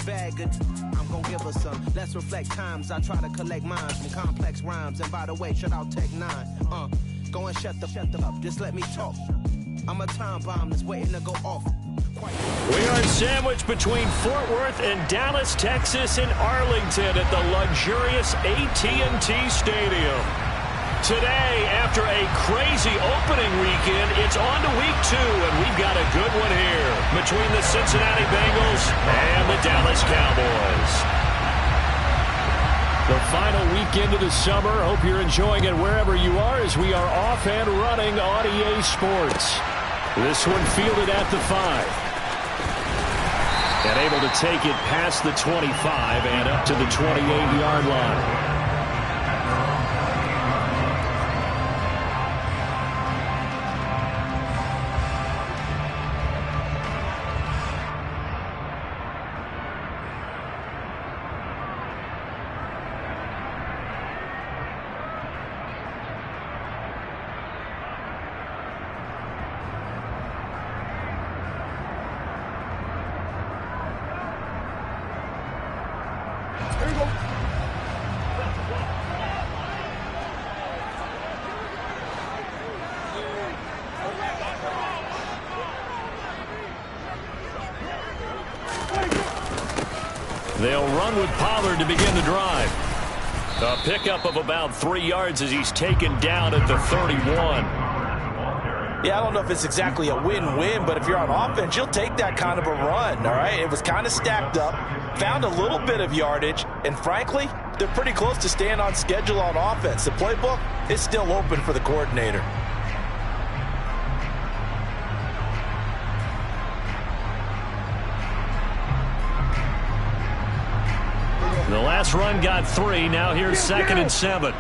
bag of I'm gonna give her some. Let's reflect times. I try to collect minds from complex rhymes. And by the way, shout out Tech 9. Go and shut the up. Just let me talk. I'm a time bomb that's waiting to go off. We are sandwiched between Fort Worth and Dallas, Texas, and Arlington at the luxurious AT&T Stadium. Today, after a crazy opening weekend, it's on to week 2, and we've got a good one here between the Cincinnati Bengals and the Dallas Cowboys. The final weekend of the summer. Hope you're enjoying it wherever you are as we are off and running on EA Sports. This one fielded at the 5. And able to take it past the 25 and up to the 28-yard line. They'll run with Pollard to begin the drive. A pickup of about 3 yards as he's taken down at the 31. Yeah, I don't know if it's exactly a win-win, but if you're on offense, you'll take that kind of a run, all right? It was kind of stacked up, found a little bit of yardage, and frankly, they're pretty close to staying on schedule on offense. The playbook is still open for the coordinator. The last run got 3. Now here's 2nd and 7.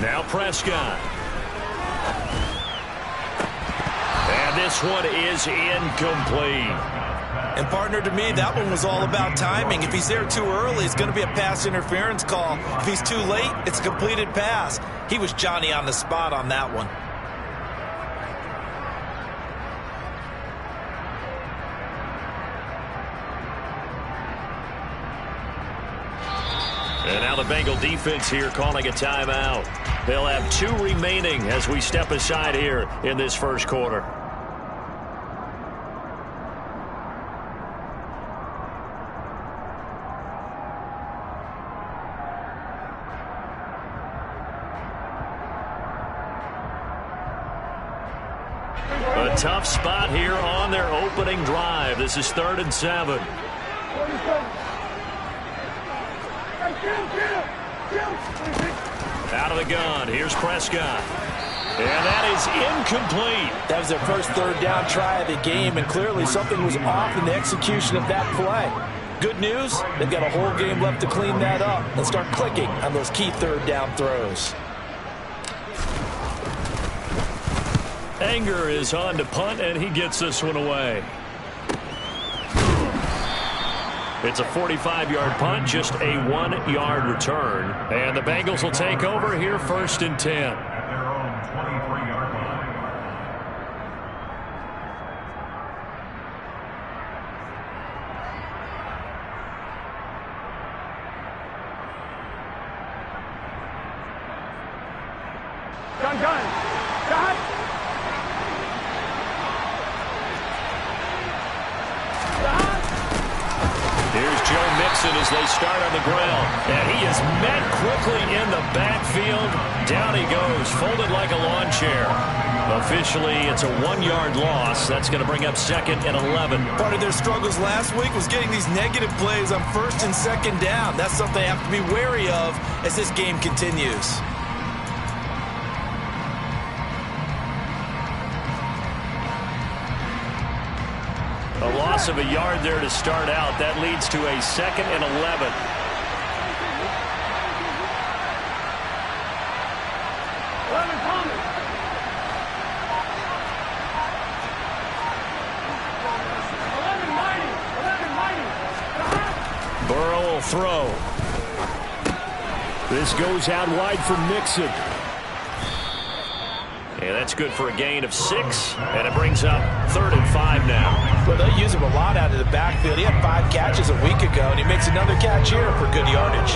Now Prescott. And this one is incomplete. And partner, to me, that one was all about timing. If he's there too early, it's going to be a pass interference call. If he's too late, it's a completed pass. He was Johnny on the spot on that one. And now the Bengal defense here calling a timeout. They'll have 2 remaining as we step aside here in this first quarter. A tough spot here on their opening drive. This is 3rd and 7. Out of the gun. Here's Prescott. And that is incomplete. That was their first 3rd down try of the game, and clearly something was off in the execution of that play. Good news, they've got a whole game left to clean that up and start clicking on those key 3rd down throws. Anger is on to punt, and he gets this one away. It's a 45-yard punt, just a 1-yard return. And the Bengals will take over here 1st and 10. As they start on the ground, and he is met quickly in the backfield. Down he goes, folded like a lawn chair. Officially, it's a 1-yard loss. That's going to bring up 2nd and 11. Part of their struggles last week was getting these negative plays on 1st and 2nd down. That's something they have to be wary of as this game continues. A loss of a yard there to start out. That leads to a 2nd and 11. Burrow will throw. This goes out wide for Mixon. And that's good for a gain of 6, and it brings up 3rd and 5 now. Well, they use him a lot out of the backfield. He had 5 catches a week ago, and he makes another catch here for good yardage.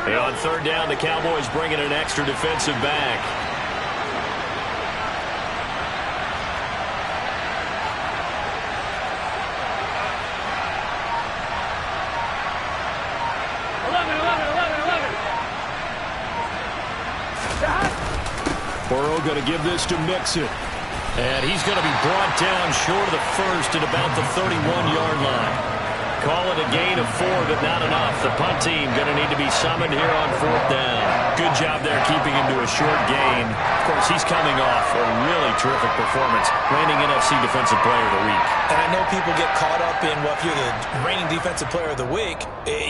And on 3rd down, the Cowboys bring in an extra defensive back. Burrow going to give this to Mixon. And he's going to be brought down short of the first at about the 31-yard line. Call it a gain of 4, but not enough. The punt team going to need to be summoned here on 4th down. Good job there keeping him to a short gain. Of course, he's coming off a really terrific performance, reigning NFC Defensive Player of the Week. And I know people get caught up in, well, if you're the reigning Defensive Player of the Week,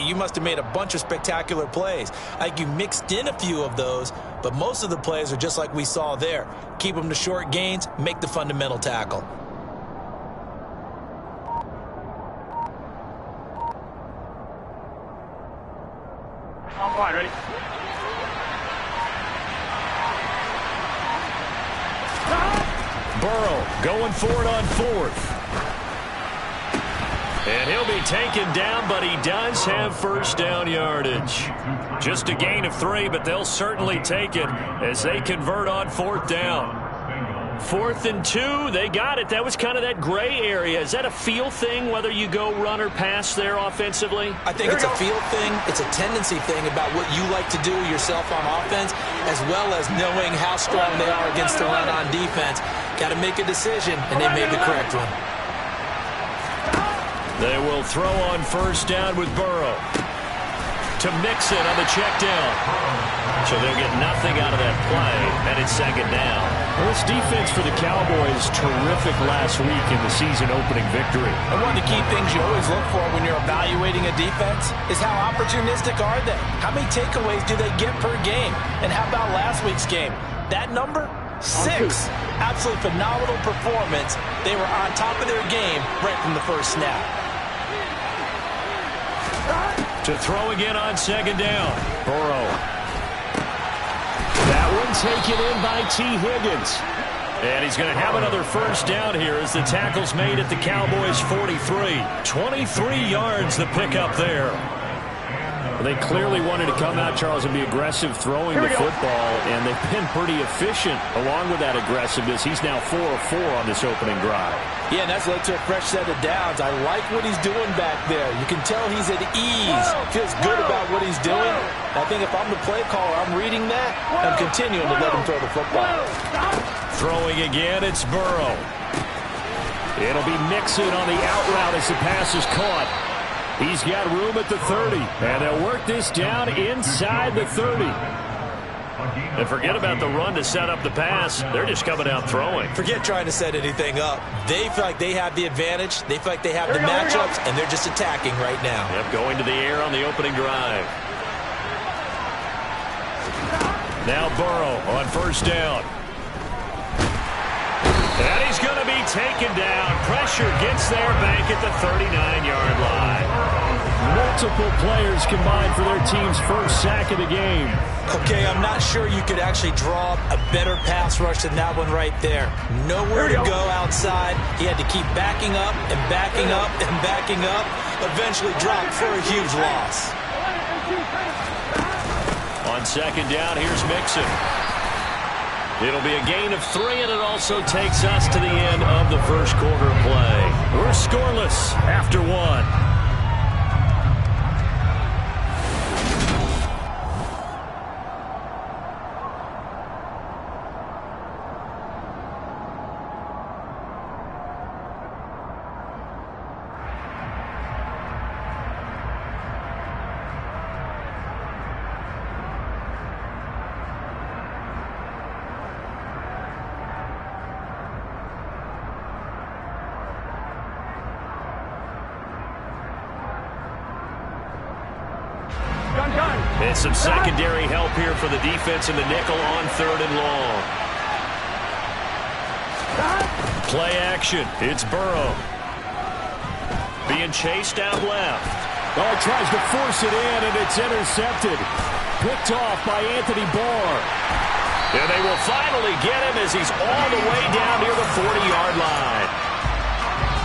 you must have made a bunch of spectacular plays. Like you mixed in a few of those, but most of the plays are just like we saw there. Keep them to short gains, make the fundamental tackle. All right, ready? Burrow going for it on 4th. And he'll be taken down, but he does have 1st down yardage. Just a gain of 3, but they'll certainly take it as they convert on 4th down. 4th and 2, they got it. That was kind of that gray area. Is that a feel thing, whether you go run or pass there offensively? I think it's a feel thing. It's a tendency thing about what you like to do yourself on offense, as well as knowing how strong they are against the run on defense. Got to make a decision, and they made the correct one. They will throw on 1st down with Burrow. To Mixon on the check down. So they'll get nothing out of that play, and it's 2nd down. Well, this defense for the Cowboys, terrific last week in the season-opening victory. And one of the key things you always look for when you're evaluating a defense is how opportunistic are they? How many takeaways do they get per game? And how about last week's game? That number? 6. Absolutely phenomenal performance. They were on top of their game right from the first snap. To throw again on 2nd down. Burrow. That one taken in by T. Higgins. And he's going to have another 1st down here as the tackle's made at the Cowboys' 43. 23 yards the pickup there. They clearly wanted to come out, Charles, and be aggressive throwing the football, and they've been pretty efficient along with that aggressiveness. He's now 4 of 4 on this opening drive. Yeah, and that's led to a fresh set of downs. I like what he's doing back there. You can tell he's at ease. Feels good about what he's doing. I think if I'm the play caller, I'm reading that. I'm continuing to let him throw the football. Throwing again, it's Burrow. It'll be Mixon on the out route as the pass is caught. He's got room at the 30, and they'll work this down inside the 30. And forget about the run to set up the pass. They're just coming out throwing. Forget trying to set anything up. They feel like they have the advantage. They feel like they have the matchups, and they're just attacking right now. Yep, going to the air on the opening drive. Now Burrow on 1st down. And he's going to be taken down. Pressure gets there back at the 39-yard line. Multiple players combined for their team's 1st sack of the game. Okay, I'm not sure you could actually draw a better pass rush than that one right there. Nowhere to go outside. He had to keep backing up and backing up and backing up. Eventually dropped for a huge loss. On 2nd down, here's Mixon. It'll be a gain of 3, and it also takes us to the end of the 1st quarter play. We're scoreless after 1. And some secondary help here for the defense in the nickel on 3rd and long. Play action. It's Burrow. Being chased out left. Oh, tries to force it in, and it's intercepted. Picked off by Anthony Barr. And they will finally get him as he's all the way down near the 40-yard line.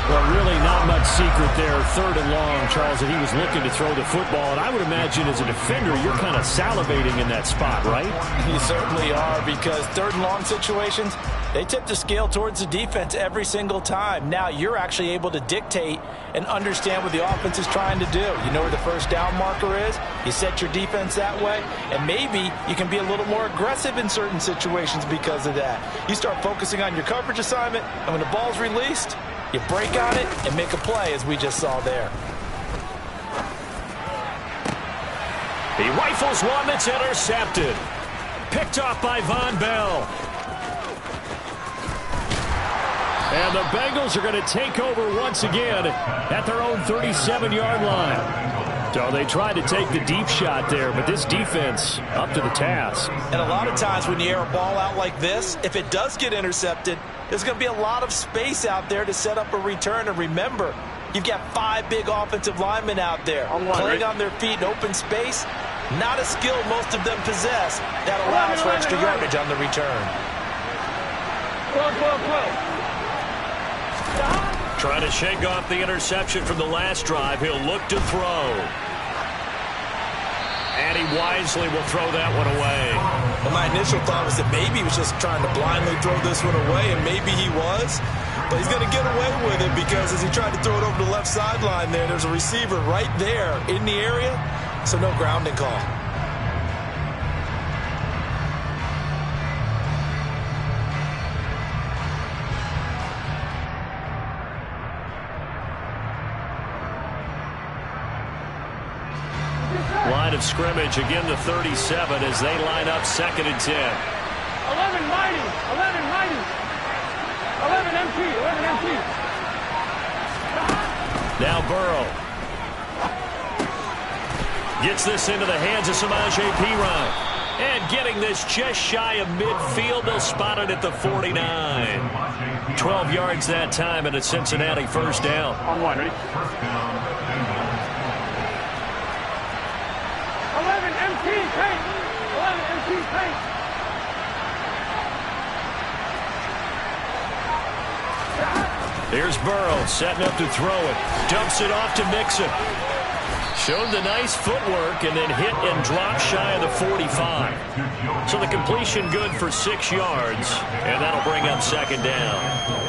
Well, really not much secret there. 3rd and long, Charles, that he was looking to throw the football. And I would imagine as a defender, you're kind of salivating in that spot, right? You certainly are, because 3rd and long situations, they tip the scale towards the defense every single time. Now you're actually able to dictate and understand what the offense is trying to do. You know where the first down marker is. You set your defense that way, and maybe you can be a little more aggressive in certain situations because of that. You start focusing on your coverage assignment, and when the ball's released, you break on it and make a play, as we just saw there. He rifles one that's intercepted. Picked off by Von Bell. And the Bengals are going to take over once again at their own 37-yard line. So they tried to take the deep shot there, but this defense up to the task. And a lot of times when you air a ball out like this, if it does get intercepted, there's going to be a lot of space out there to set up a return. And remember, you've got 5 big offensive linemen out there playing on their feet in open space. Not a skill most of them possess. That allows for extra yardage on the return. Trying to shake off the interception from the last drive. He'll look to throw. And he wisely will throw that one away. Well, my initial thought was that maybe he was just trying to blindly throw this one away, and maybe he was. But he's going to get away with it because as he tried to throw it over the left sideline there's a receiver right there in the area, so no grounding call. Line of scrimmage, again the 37 as they line up 2nd and 10. 11 mighty, 11 mighty, 11 MT, 11 MT. Now Burrow. Gets this into the hands of Samaje Perine. And getting this just shy of midfield, they'll spot it at the 49. 12 yards that time and a Cincinnati 1st down. On one, ready? 11 MT paint, 11 MT paint. Here's Burrow setting up to throw it. Dumps it off to Mixon. Showed the nice footwork and then hit and dropped shy of the 45. So the completion good for 6 yards, and that'll bring up 2nd down.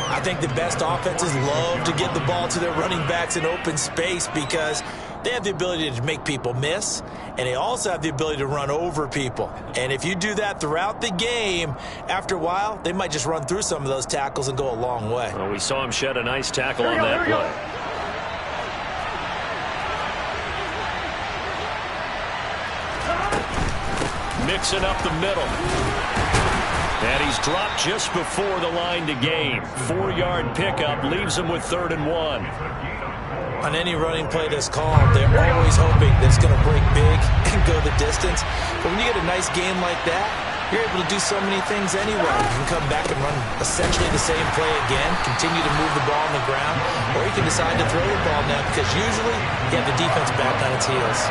I think the best offenses love to get the ball to their running backs in open space because they have the ability to make people miss, and they also have the ability to run over people. And if you do that throughout the game, after a while, they might just run through some of those tackles and go a long way. Well, we saw him shed a nice tackle on that play. Mixing up the middle. And he's dropped just before the line to gain. 4-yard pickup leaves him with 3rd and 1. On any running play that's called, they're always hoping that it's going to break big and go the distance. But when you get a nice game like that, you're able to do so many things anyway. You can come back and run essentially the same play again, continue to move the ball on the ground, or you can decide to throw the ball now because usually you have the defense back on its heels.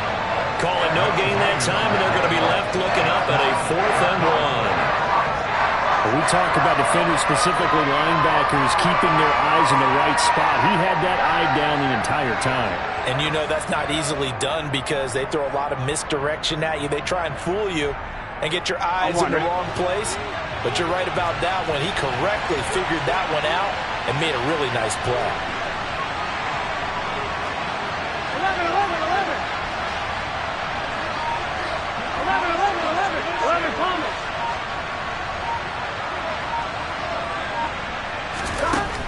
Calling no gain that time, and they're going to be left looking up at a 4th and 1. We talk about defenders, specifically linebackers, keeping their eyes in the right spot. He had that eye down the entire time. And you know that's not easily done because they throw a lot of misdirection at you. They try and fool you and get your eyes in the wrong place. But you're right about that one. He correctly figured that one out and made a really nice play. 11, 11, 11. 11 Thomas.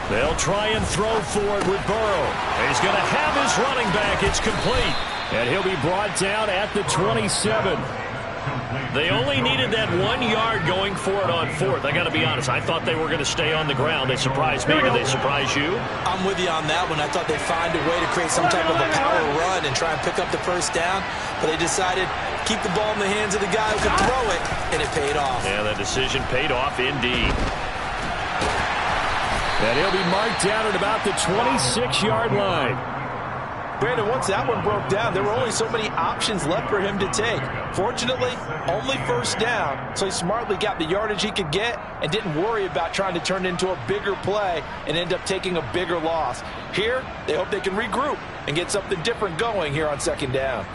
They'll try and throw forward with Burrow. He's going to have his running back. It's complete. And he'll be brought down at the 27. They only needed that 1 yard going for it on fourth. I got to be honest, I thought they were going to stay on the ground. They surprised me. Did they surprise you? I'm with you on that one. I thought they'd find a way to create some type of a power run and try and pick up the first down, but they decided keep the ball in the hands of the guy who could throw it, and it paid off. Yeah, that decision paid off indeed. And he'll be marked down at about the 26-yard line. Brandon, once that one broke down, there were only so many options left for him to take. Fortunately, only first down, so he smartly got the yardage he could get and didn't worry about trying to turn it into a bigger play and end up taking a bigger loss. Here, they hope they can regroup and get something different going here on second down.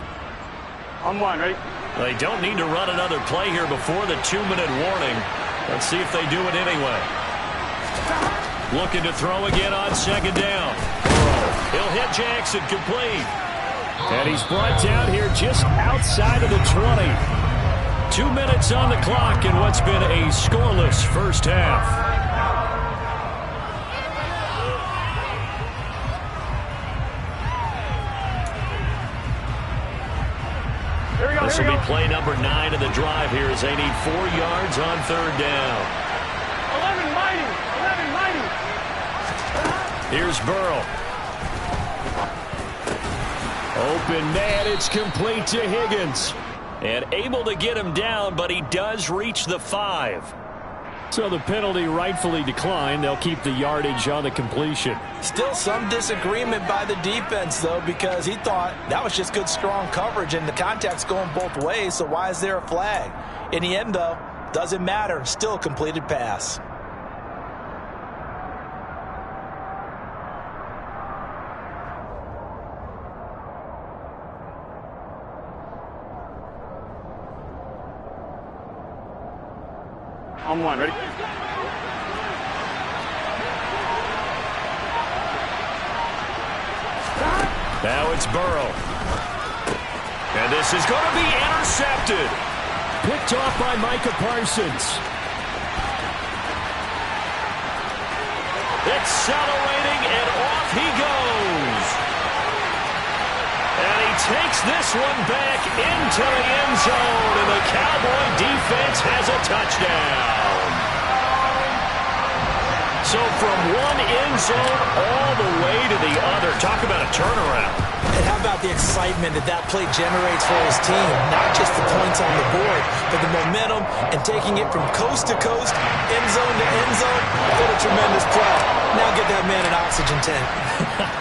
On one, ready? They don't need to run another play here before the 2-minute warning. Let's see if they do it anyway. Looking to throw again on second down. He'll hit Jackson, complete. And he's brought down here just outside of the 20. 2 minutes on the clock in what's been a scoreless first half. This will be play number 9 of the drive here as they need 4 yards on third down. 11 mighty. Here's Burrow. Open man, it's complete to Higgins. And able to get him down, but he does reach the 5. So the penalty rightfully declined. They'll keep the yardage on the completion. Still some disagreement by the defense, though, because he thought that was just good, strong coverage, and the contact's going both ways, so why is there a flag? In the end, though, doesn't matter. Still a completed pass. On one, ready? Now it's Burrow. And this is going to be intercepted. Picked off by Micah Parsons. Accelerating, and off he goes. And he takes this one back into the end zone, and the Cowboy defense has a touchdown. So from one end zone all the way to the other. Talk about a turnaround. And how about the excitement that play generates for his team? Not just the points on the board, but the momentum and taking it from coast to coast, end zone to end zone. What a tremendous play. Now get that man an oxygen tank.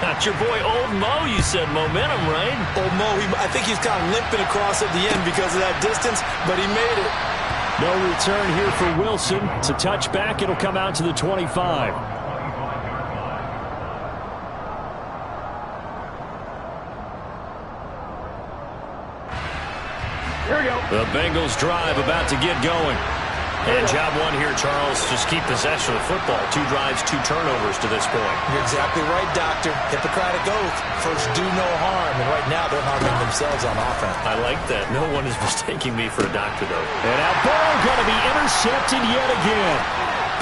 That's your boy Old Mo, you said. Momentum, right? Old Mo, I think he's kind of limping across at the end because of that distance, but he made it. No return here for Wilson. It's a touchback. It'll come out to the 25. Here we go. The Bengals drive about to get going. And job one here, Charles, just keep possession of the football. 2 drives, 2 turnovers to this point. You're exactly right, Doctor. Hippocratic oath. First, do no harm. And right now, they're harming themselves on offense. I like that. No one is mistaking me for a doctor, though. And now Burrow going to be intercepted yet again.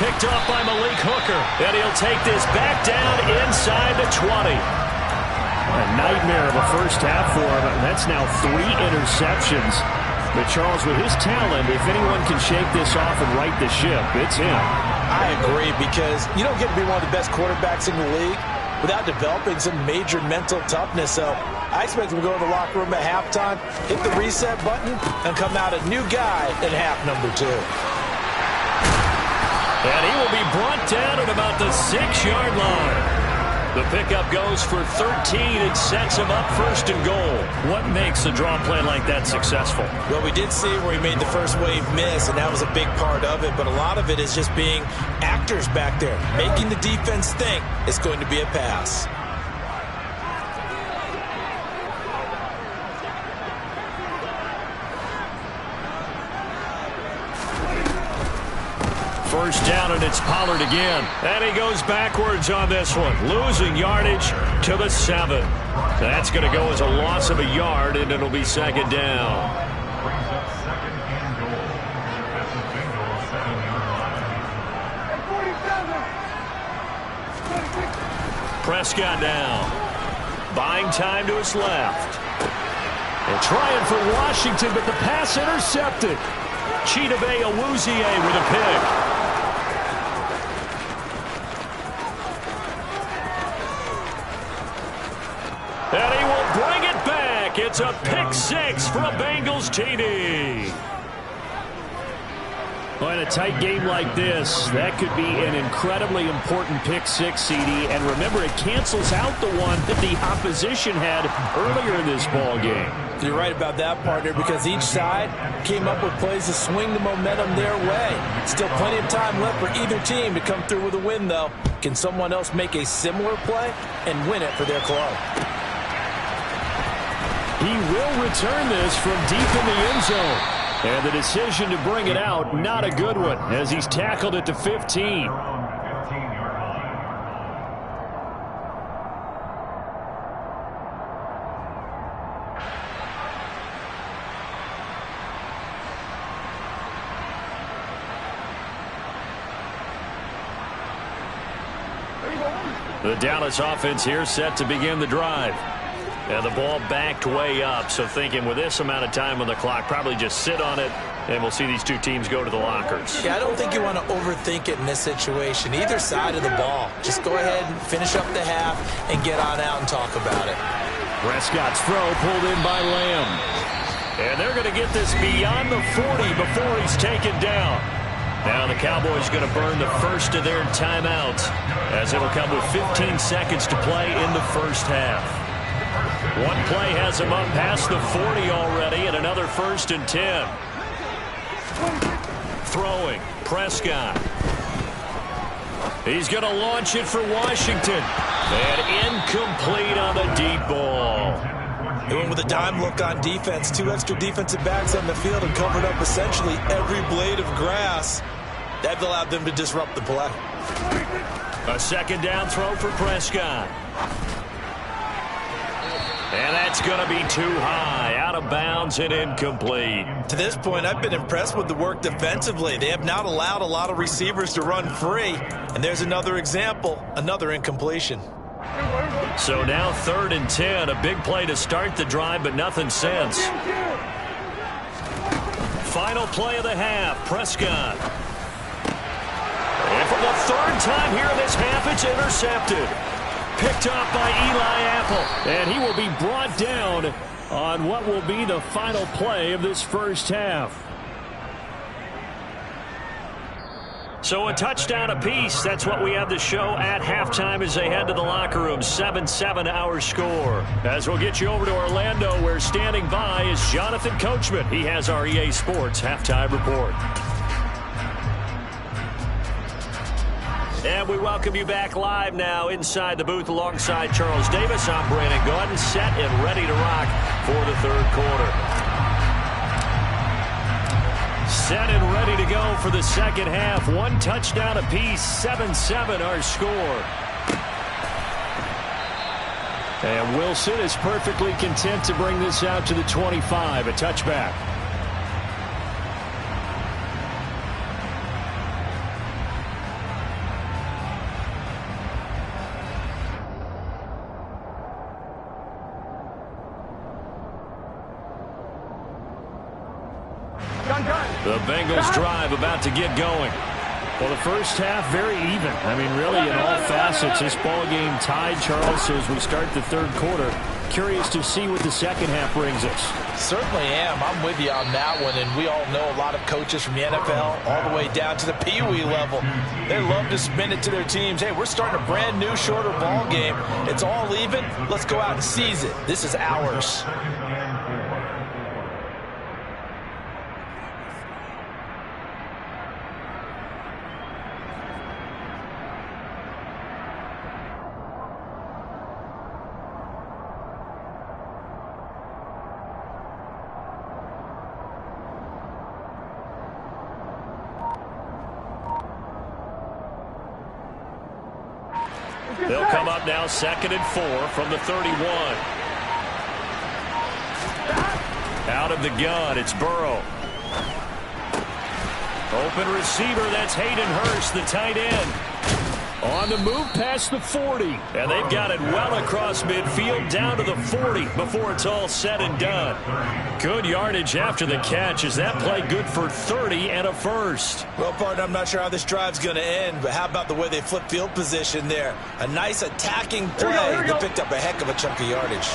Picked off by Malik Hooker. And he'll take this back down inside the 20. A nightmare of a first half for him. And that's now 3 interceptions. But Charles, with his talent, if anyone can shake this off and right the ship, it's him. I agree, because you don't get to be one of the best quarterbacks in the league without developing some major mental toughness. So I expect him to go to the locker room at halftime, hit the reset button, and come out a new guy in half number 2. And he will be brought down at about the 6-yard line. The pickup goes for 13. It sets him up first and goal. What makes a draw play like that successful? Well, we did see where he made the first wave miss, and that was a big part of it. But a lot of it is just being actors back there, making the defense think it's going to be a pass. First down, and it's Pollard again. And he goes backwards on this one, losing yardage to the 7. That's going to go as a loss of a yard, and it'll be second down. Prescott now, buying time to his left. And trying for Washington, but the pass intercepted. Chidobe Awuzie with a pick. And he will bring it back. It's a pick six for a Bengals TD. Well, in a tight game like this, that could be an incredibly important pick six, CD. And remember, it cancels out the one that the opposition had earlier in this ball game. You're right about that, partner, because each side came up with plays to swing the momentum their way. Still plenty of time left for either team to come through with a win, though. Can someone else make a similar play and win it for their club? He will return this from deep in the end zone. And the decision to bring it out, not a good one, as he's tackled at the 15. The Dallas offense here set to begin the drive. And the ball backed way up, so thinking with this amount of time on the clock, probably just sit on it, and we'll see these two teams go to the lockers. Yeah, I don't think you want to overthink it in this situation. Either side of the ball. Just go ahead and finish up the half and get on out and talk about it. Prescott's throw pulled in by Lamb. And they're going to get this beyond the 40 before he's taken down. Now the Cowboys going to burn the first of their timeouts, as it'll come with 15 seconds to play in the first half. One play has him up past the 40 already, and another 1st and 10. Throwing, Prescott. He's going to launch it for Washington. And incomplete on the deep ball. They went with a dime look on defense. 2 extra defensive backs on the field and covered up essentially every blade of grass. That allowed them to disrupt the play. A second down throw for Prescott. And that's going to be too high, out of bounds and incomplete. To this point, I've been impressed with the work defensively. They have not allowed a lot of receivers to run free. And there's another example, another incompletion. So now 3rd and 10, a big play to start the drive, but nothing since. Final play of the half, Prescott. And for the 3rd time here in this half, it's intercepted. Picked off by Eli Apple. And he will be brought down on what will be the final play of this first half. So a touchdown apiece. That's what we have to show at halftime as they head to the locker room. 7-7 our score. As we'll get you over to Orlando, where standing by is Jonathan Coachman. He has our EA Sports halftime report. And we welcome you back live now inside the booth alongside Charles Davis. I'm Brandon Gaudin, set and ready to rock for the 3rd quarter. Set and ready to go for the 2nd half. 1 touchdown apiece, 7-7 our score. And Wilson is perfectly content to bring this out to the 25, a touchback. The Bengals drive about to get going. Well, the first half, very even. I mean, really, in all facets, this ball game tied, Charles. So as we start the 3rd quarter, curious to see what the 2nd half brings us. Certainly am. I'm with you on that one. And we all know a lot of coaches from the NFL all the way down to the Pee-wee level. They love to spin it to their teams. Hey, we're starting a brand new, shorter ball game. It's all even. Let's go out and seize it. This is ours. They'll come up now 2nd and 4 from the 31. Out of the gun, it's Burrow. Open receiver, that's Hayden Hurst, the tight end. On the move past the 40. And they've got it well across midfield down to the 40 before it's all said and done. Good yardage after the catch. Is that play good for 30 and a first? Well, partner, I'm not sure how this drive's going to end, but how about the way they flip field position there? A nice attacking play that picked up a heck of a chunk of yardage.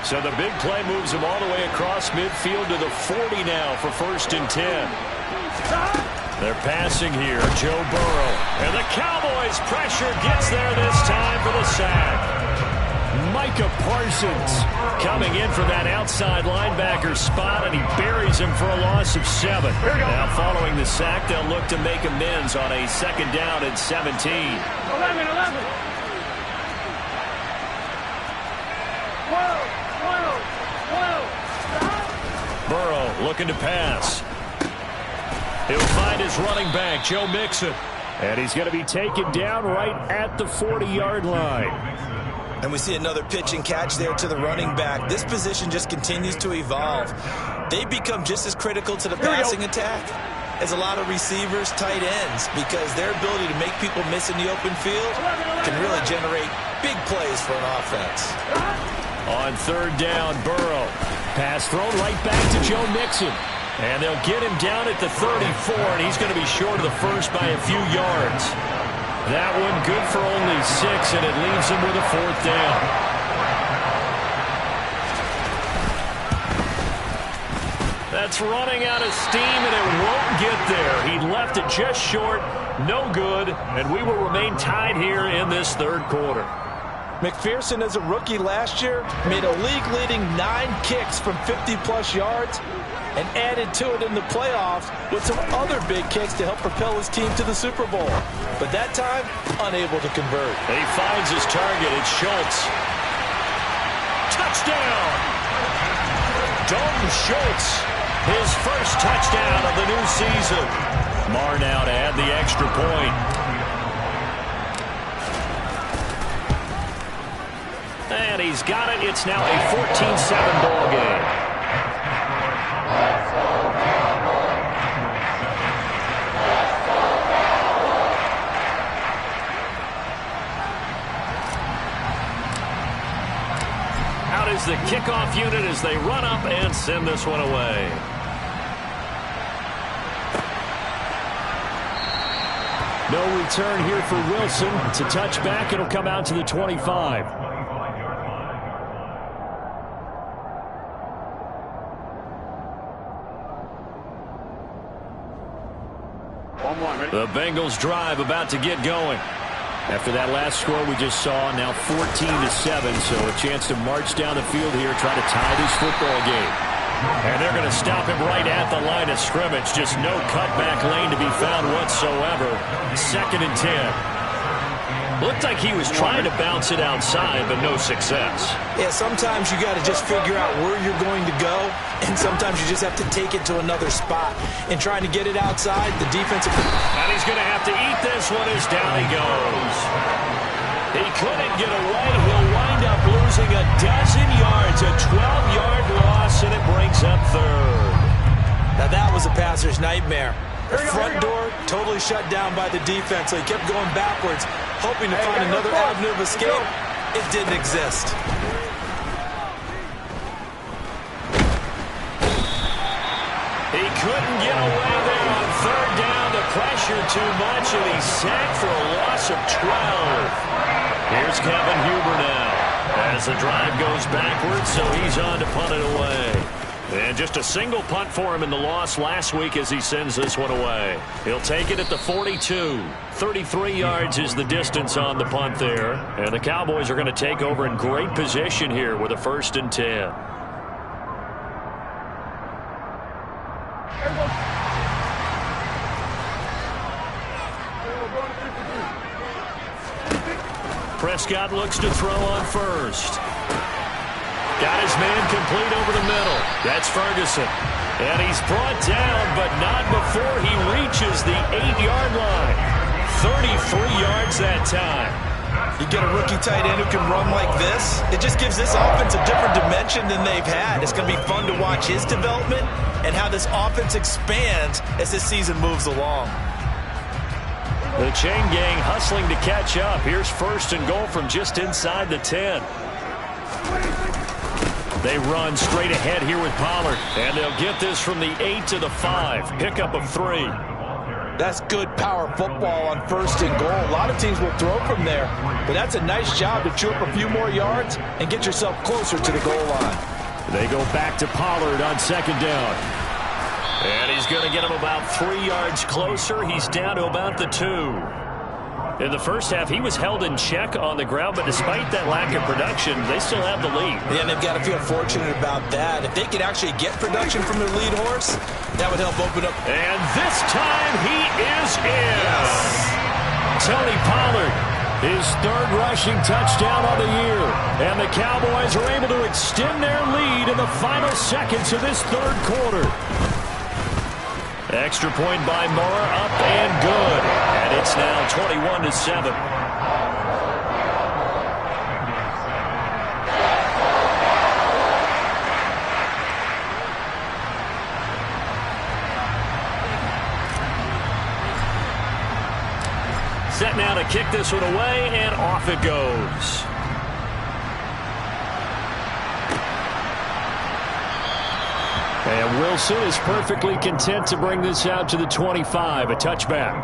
So the big play moves them all the way across midfield to the 40 now for 1st and 10. They're passing here, Joe Burrow. And the Cowboys' pressure gets there this time for the sack. Micah Parsons coming in from that outside linebacker spot, and he buries him for a loss of 7. Now following the sack, they'll look to make amends on a 2nd down and 17. 11. 12. Burrow looking to pass. He'll find his running back, Joe Mixon. And he's going to be taken down right at the 40-yard line. And we see another pitch and catch there to the running back. This position just continues to evolve. They become just as critical to the passing attack as a lot of receivers, tight ends, because their ability to make people miss in the open field can really generate big plays for an offense. On 3rd down, Burrow. Pass thrown right back to Joe Mixon. And they'll get him down at the 34, and he's going to be short of the first by a few yards. That one good for only 6, and it leaves him with a 4th down. That's running out of steam, and it won't get there. He left it just short, no good, and we will remain tied here in this 3rd quarter. McPherson, as a rookie last year, made a league-leading 9 kicks from 50-plus yards, and added to it in the playoffs with some other big kicks to help propel his team to the Super Bowl. But that time, unable to convert. He finds his target. It's Schultz. Touchdown! Dalton Schultz, his first touchdown of the new season. Marr now to add the extra point. And he's got it. It's now a 14-7 ball game. Out is the kickoff unit as they run up and send this one away. No return here for Wilson. It's a touchback. It'll come out to the 25. The Bengals drive about to get going. After that last score we just saw, now 14-7, so a chance to march down the field here, try to tie this football game. And they're going to stop him right at the line of scrimmage. Just no cutback lane to be found whatsoever. 2nd and 10. Looked like he was trying to bounce it outside, but no success. Yeah, sometimes you got to just figure out where you're going to go, and sometimes you just have to take it to another spot. And trying to get it outside, the defensive... And he's going to have to eat this one as down he goes. He couldn't get away. He'll wind up losing a dozen yards, a 12-yard loss, and it brings up 3rd. Now that was a passer's nightmare. The front door totally shut down by the defense, so he kept going backwards, hoping to find another avenue of escape. It didn't exist. He couldn't get away there on 3rd down. The pressure too much, and he's sacked for a loss of 12. Here's Kevin Huber now as the drive goes backwards, so he's on to punt it away. And just a single punt for him in the loss last week as he sends this one away. He'll take it at the 42. 33 yards is the distance on the punt there. And the Cowboys are going to take over in great position here with a 1st and 10. Prescott looks to throw on 1st. Got his man complete over the middle. That's Ferguson. And he's brought down, but not before he reaches the 8-yard line. 33 yards that time. You get a rookie tight end who can run like this, it just gives this offense a different dimension than they've had. It's going to be fun to watch his development and how this offense expands as this season moves along. The chain gang hustling to catch up. Here's 1st and goal from just inside the 10. They run straight ahead here with Pollard. And they'll get this from the 8 to the 5. Pickup of 3. That's good power football on 1st and goal. A lot of teams will throw from there, but that's a nice job to chew up a few more yards and get yourself closer to the goal line. They go back to Pollard on 2nd down. And he's going to get him about 3 yards closer. He's down to about the 2. In the first half, he was held in check on the ground, but despite that lack of production, they still have the lead. Yeah, and they've got to feel fortunate about that. If they could actually get production from their lead horse, that would help open up. And this time he is in. Yes. Tony Pollard, his 3rd rushing touchdown of the year. And the Cowboys are able to extend their lead in the final seconds of this 3rd quarter. Extra point by Murrah, up and good. And it's now 21-7. Set now to kick this one away, and off it goes. And Wilson is perfectly content to bring this out to the 25, a touchback.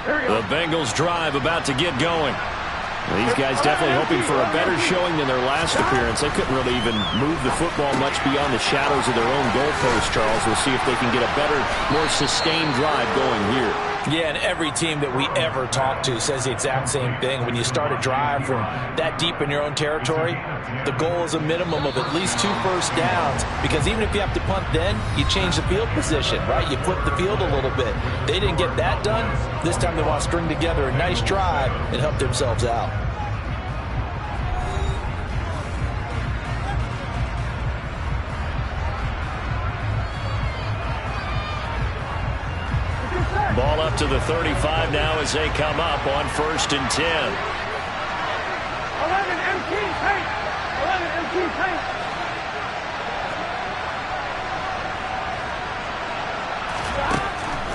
The Bengals drive about to get going. These guys definitely hoping for a better showing than their last appearance. They couldn't really even move the football much beyond the shadows of their own goalpost, Charles. We'll see if they can get a better, more sustained drive going here. Yeah, and every team that we ever talk to says the exact same thing. When you start a drive from that deep in your own territory, the goal is a minimum of at least 2 first downs, because even if you have to punt then, you change the field position, right? You flip the field a little bit. They didn't get that done. This time they want to string together a nice drive and help themselves out. Ball up to the 35 now as they come up on 1st and 10. 11 MT paint. 11 MT paint.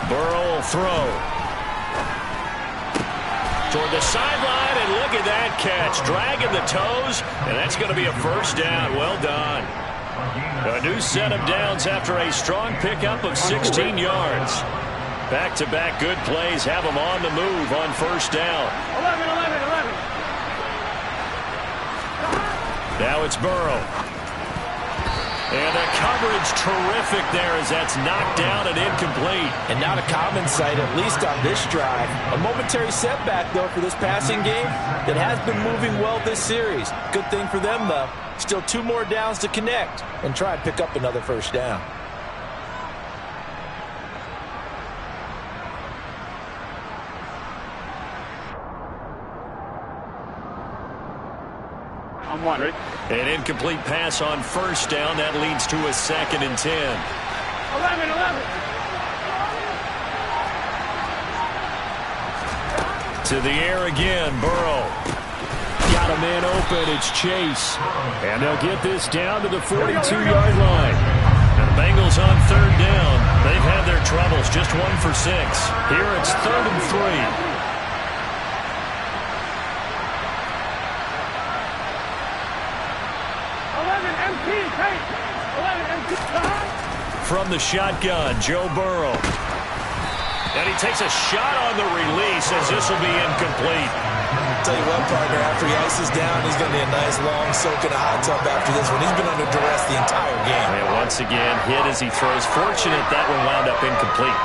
Burrow will throw. Toward the sideline, and look at that catch. Dragging the toes, and that's going to be a 1st down. Well done. A new set of downs after a strong pickup of 16 yards. Back-to-back good plays have them on the move on 1st down. 11, 11, 11. Now it's Burrow. And the coverage terrific there as that's knocked down and incomplete. And not a common sight, at least on this drive. A momentary setback, though, for this passing game that has been moving well this series. Good thing for them, though. Still 2 more downs to connect and try and pick up another 1st down. I'm one, right? An incomplete pass on 1st down. That leads to a 2nd and 10. 11, 11. To the air again, Burrow. Got a man open, it's Chase. And they'll get this down to the 42-yard line. And the Bengals on 3rd down. They've had their troubles, just 1 for 6. Here it's 3rd and 3. From the shotgun, Joe Burrow. And he takes a shot on the release as this will be incomplete. I'll tell you what, partner, after he ices down, he's going to be a nice long soak in a hot tub after this one. He's been under duress the entire game. And once again, hit as he throws. Fortunate that one wound up incomplete.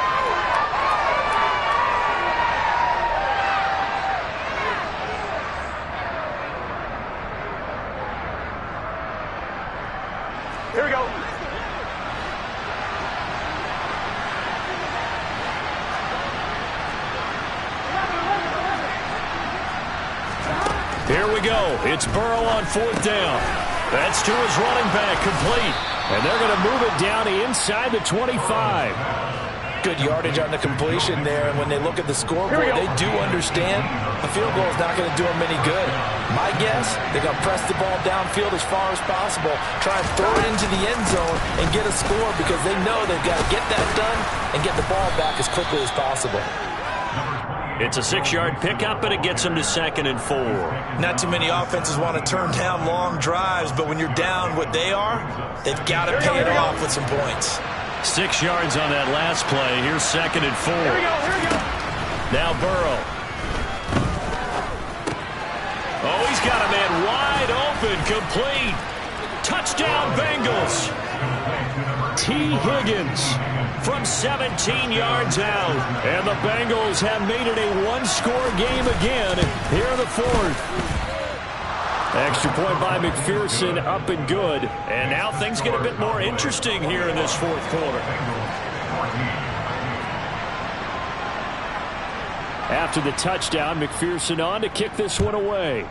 Here we go. Here we go. It's Burrow on 4th down. That's to his running back, complete. And they're going to move it down inside the 25. Good yardage on the completion there, and when they look at the scoreboard, they do understand a field goal is not going to do them any good. My guess, they're going to press the ball downfield as far as possible, try and throw it into the end zone and get a score because they know they've got to get that done and get the ball back as quickly as possible. It's a 6-yard pickup, and it gets them to 2nd and 4. Not too many offenses want to turn down long drives, but when you're down what they are, they've got to pay it off with some points. 6 yards on that last play. Here's 2nd and 4. Here we go. Now Burrow. Oh, he's got a man wide open, complete. Touchdown, Bengals. T. Higgins from 17 yards out. And the Bengals have made it a one-score game again here in the 4th. Extra point by McPherson, up and good. And now things get a bit more interesting here in this 4th quarter. After the touchdown, McPherson on to kick this one away.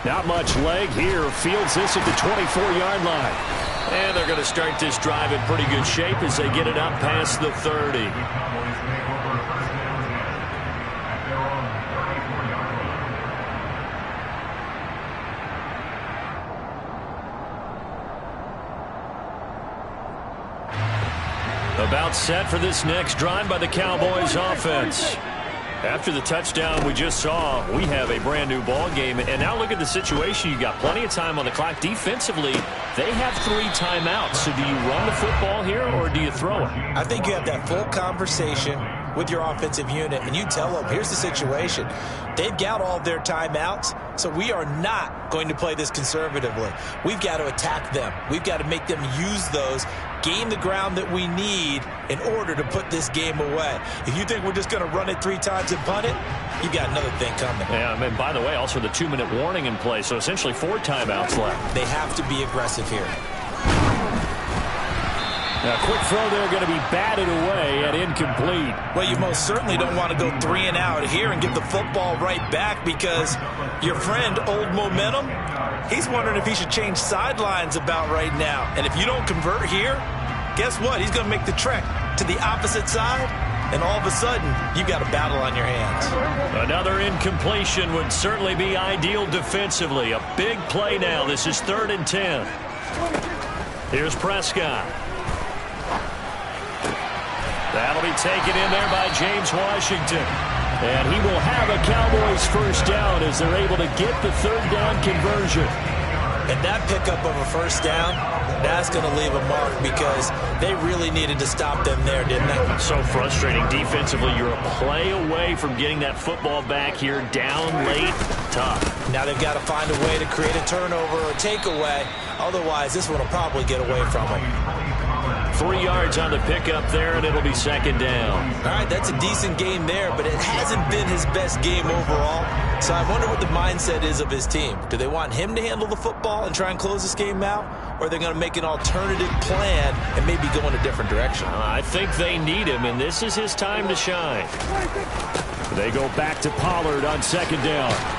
Not much leg here. Fields this at the 24-yard line. And they're going to start this drive in pretty good shape as they get it up past the 30. About set for this next drive by the Cowboys offense. After the touchdown we just saw, we have a brand new ball game. And now look at the situation. You got plenty of time on the clock. Defensively, they have 3 timeouts. So do you run the football here or do you throw it? I think you have that full conversation with your offensive unit, and you tell them, here's the situation. They've got all their timeouts, so we are not going to play this conservatively. We've got to attack them. We've got to make them use those, gain the ground that we need in order to put this game away. If you think we're just going to run it 3 times and punt it, you got another thing coming. Yeah, and by the way, also the 2-minute warning in play, so essentially 4 timeouts left. They have to be aggressive here. Now, quick throw there going to be batted away and incomplete. Well, you most certainly don't want to go 3 and out here and get the football right back because your friend, Old Momentum, he's wondering if he should change sidelines about right now. And if you don't convert here, guess what? He's going to make the trek to the opposite side, and all of a sudden, you got a battle on your hands. Another incompletion would certainly be ideal defensively. A big play now. This is 3rd and 10. Here's Prescott. That'll be taken in there by James Washington. And he will have a Cowboys first down as they're able to get the 3rd down conversion. And that pickup of a first down, that's going to leave a mark because they really needed to stop them there, didn't they? So frustrating defensively. You're a play away from getting that football back here down late. Tough. Now they've got to find a way to create a turnover or a takeaway. Otherwise, this one will probably get away from them. 3 yards on the pickup there, and it'll be 2nd down. All right, that's a decent game there, but it hasn't been his best game overall. So I wonder what the mindset is of his team. Do they want him to handle the football and try and close this game out? Or are they going to make an alternative plan and maybe go in a different direction? I think they need him, and this is his time to shine. They go back to Pollard on 2nd down.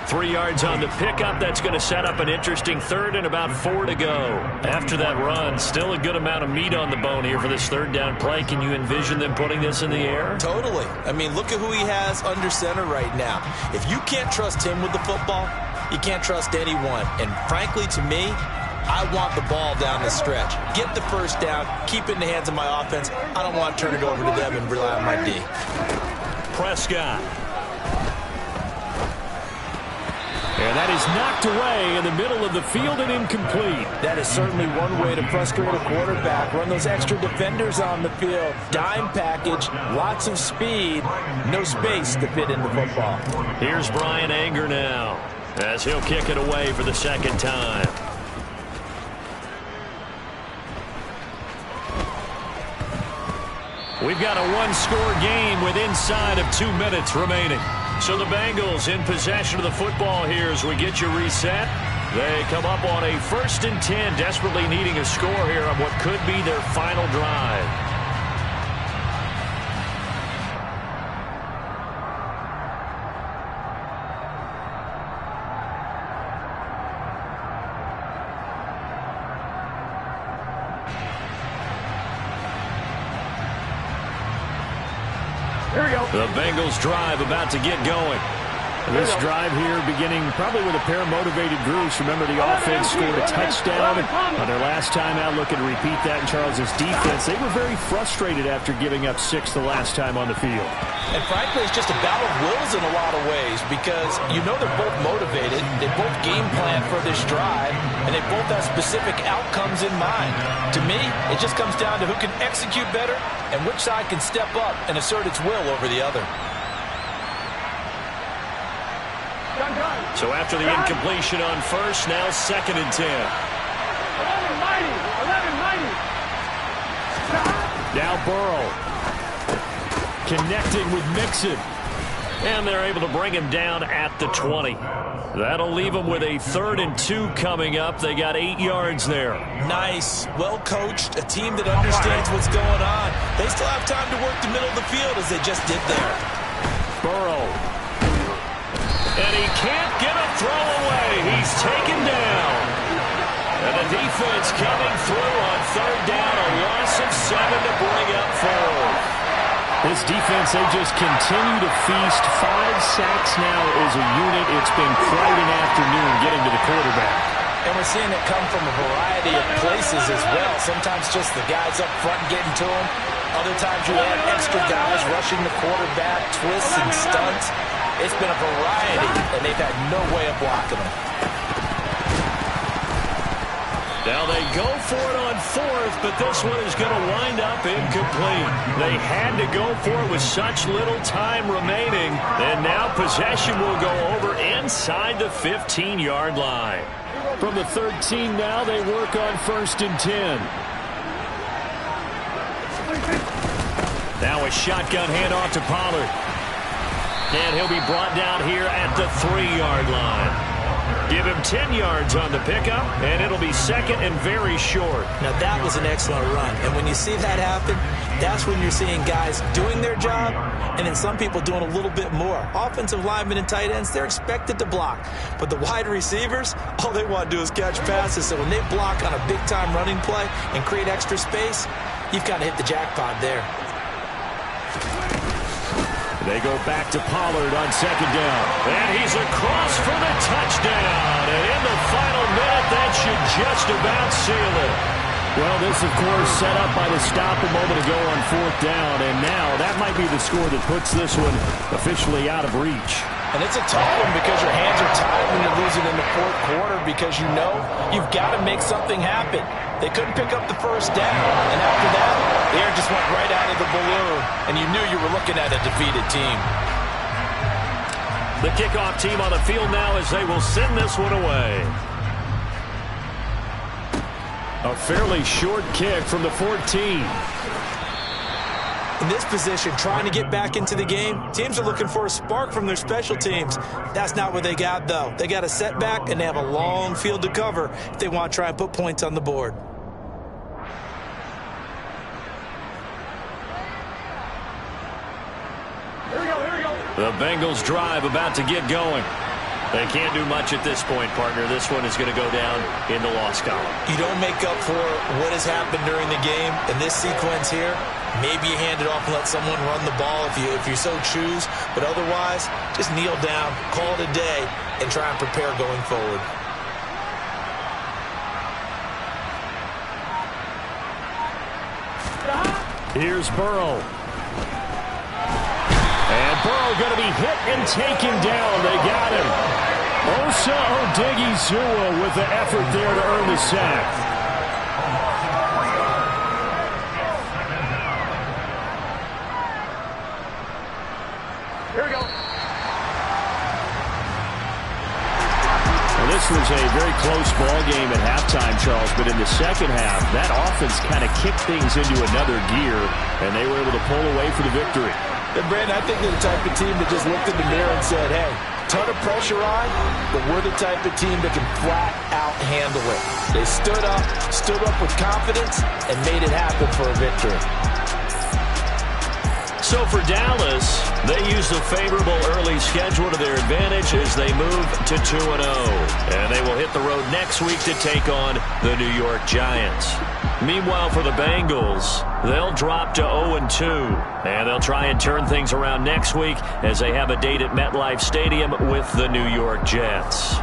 3 yards on the pickup. That's going to set up an interesting 3rd and about 4 to go. After that run, still a good amount of meat on the bone here for this 3rd down play. Can you envision them putting this in the air? Totally. I mean, look at who he has under center right now. If you can't trust him with the football, you can't trust anyone. And frankly, to me, I want the ball down the stretch. Get the first down, keep it in the hands of my offense. I don't want to turn it over to them and rely on my D. Prescott. And that is knocked away in the middle of the field and incomplete. That is certainly one way to frustrate a quarterback. Run those extra defenders on the field. Dime package, lots of speed, no space to fit in the football. Here's Brian Anger now as he'll kick it away for the 2nd time. We've got a one-score game with inside of 2 minutes remaining. So the Bengals in possession of the football here as we get you reset. They come up on a 1st and 10, desperately needing a score here on what could be their final drive. Here we go. The Bengals drive about to get going. This drive here beginning probably with a pair of motivated groups. Remember, the offense scored a touchdown on their last time out. Looking to repeat that in Charles's defense. They were very frustrated after giving up 6 the last time on the field. And frankly, it's just a battle of wills in a lot of ways because you know they're both motivated. They both game plan for this drive, and they both have specific outcomes in mind. To me, it just comes down to who can execute better and which side can step up and assert its will over the other. So after the incompletion on first, now 2nd and 10. 11 mighty. 11 mighty. Now Burrow connecting with Mixon. And they're able to bring him down at the 20. That'll leave them with a 3rd and 2 coming up. They got 8 yards there. Nice. Well coached. A team that understands what's going on. They still have time to work the middle of the field as they just did there. Burrow. And he can't get a throw away. He's taken down. And the defense coming through on 3rd down. A loss of 7 to bring up 4. This defense, they just continue to feast. 5 sacks now as a unit. It's been quite an afternoon getting to the quarterback. And we're seeing it come from a variety of places as well. Sometimes just the guys up front getting to him. Other times you add extra guys rushing the quarterback, twists and stunts. It's been a variety, and they've had no way of blocking them. Now they go for it on 4th, but this one is going to wind up incomplete. They had to go for it with such little time remaining, and now possession will go over inside the 15-yard line. From the 13 now, they work on 1st and 10. Now a shotgun handoff to Pollard. And he'll be brought down here at the 3-yard line. Give him 10 yards on the pickup, and it'll be 2nd and very short. Now, that was an excellent run. And when you see that happen, that's when you're seeing guys doing their job and then some people doing a little bit more. Offensive linemen and tight ends, they're expected to block. But the wide receivers, all they want to do is catch passes. So when they block on a big-time running play and create extra space, you've kind of hit the jackpot there. They go back to Pollard on 2nd down. And he's across for the touchdown. And in the final minute, that should just about seal it. Well, this, of course, set up by the stop a moment ago on 4th down. And now that might be the score that puts this one officially out of reach. And it's a tough one because your hands are tied when you're losing in the 4th quarter because you know you've got to make something happen. They couldn't pick up the 1st down. And after that, the air just went right out of the balloon. And you knew you were looking at a defeated team. The kickoff team on the field now as they will send this one away. A fairly short kick from the 14. In this position, trying to get back into the game, teams are looking for a spark from their special teams. That's not what they got, though. They got a setback, and they have a long field to cover if they want to try and put points on the board. The Bengals drive about to get going. They can't do much at this point, partner. This one is going to go down in the loss column. You don't make up for what has happened during the game. In this sequence here, maybe you hand it off and let someone run the ball if you so choose. But otherwise, just kneel down, call it a day, and try and prepare going forward. Here's Burrow. And Burrow going to be hit and taken down. They got him. Osa Odighizuwa with the effort there to earn the sack. Here we go. Well, this was a very close ball game at halftime, Charles, but in the second half, that offense kind of kicked things into another gear, and they were able to pull away for the victory. And Brandon, I think they're the type of team that just looked in the mirror and said, hey, ton of pressure on, but we're the type of team that can flat out handle it. They stood up with confidence, and made it happen for a victory. So for Dallas, they use the favorable early schedule to their advantage as they move to 2-0. And they will hit the road next week to take on the New York Giants. Meanwhile, for the Bengals, they'll drop to 0-2. And they'll try and turn things around next week as they have a date at MetLife Stadium with the New York Jets.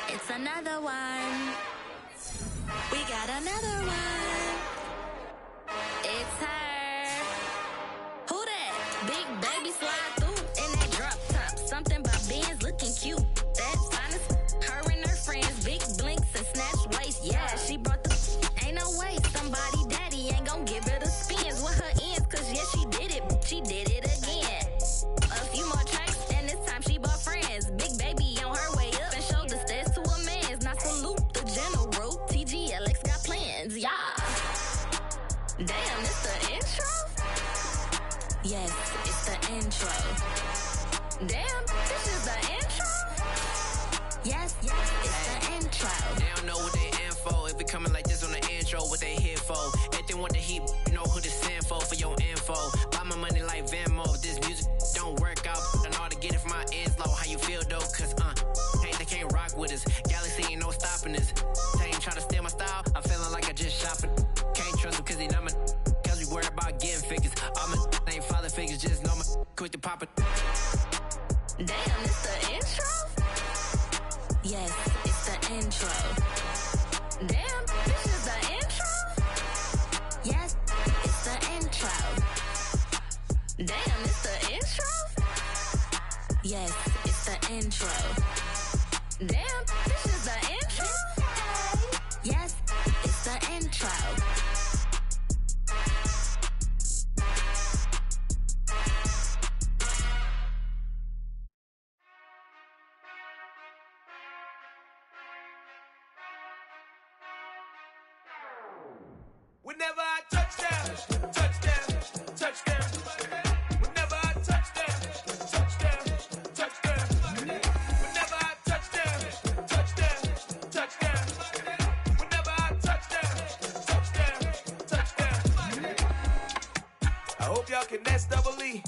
It's another one. We got another one. It's her. Who that? Big baby slide through in that drop top. Something about Benz looking cute. That's honest. Her and her friends, big blinks and snatch waist. Yeah, she brought the. Ain't no way somebody daddy ain't gon' give her the spins with her ends. Cause yeah, she did it. She did it again. A few more tracks and this time she bought friends. Big baby on her way up and showed the stairs to a man's. Now salute the general. TGLX got plans, yeah. Damn, it's the intro? Yes, it's the intro. Damn, this is the intro? Yes, it's the intro. They don't know what they in for. If we coming like this on the intro, what they here for? If they want the heat, you know who to send for your info. Buy my money like Venmo. If this music don't work out, I know how to get it from my ends low. How you feel though? Cause hey, they can't rock with us. Galaxy ain't no stopping us. They ain't try to steal my style. I'm feeling like I just shopping. Can't trust them cause they not my. Cause we worried about getting figures. All my ain't father figures, just know my quick to pop it. Damn, it's the intro? Yes, it's the intro. Damn, this is the intro? Yes, it's the intro. Damn, it's the intro? Yes, it's the intro. Damn, this is the intro? Yes, it's the intro. Whenever I touchdown, touchdown, touchdown. Whenever I touchdown, touchdown, touchdown. Whenever I touchdown, touchdown, touchdown. Whenever I touchdown, touchdown, touchdown. I hope y'all can nest double E,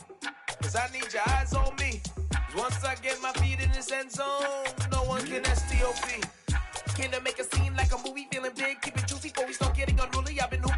cause I need your eyes on me. 'Cause once I get my feet in this end zone, no one can STOP. Can I make a scene like a movie, feeling big, keep it juicy before we start getting unruly? I've been hooping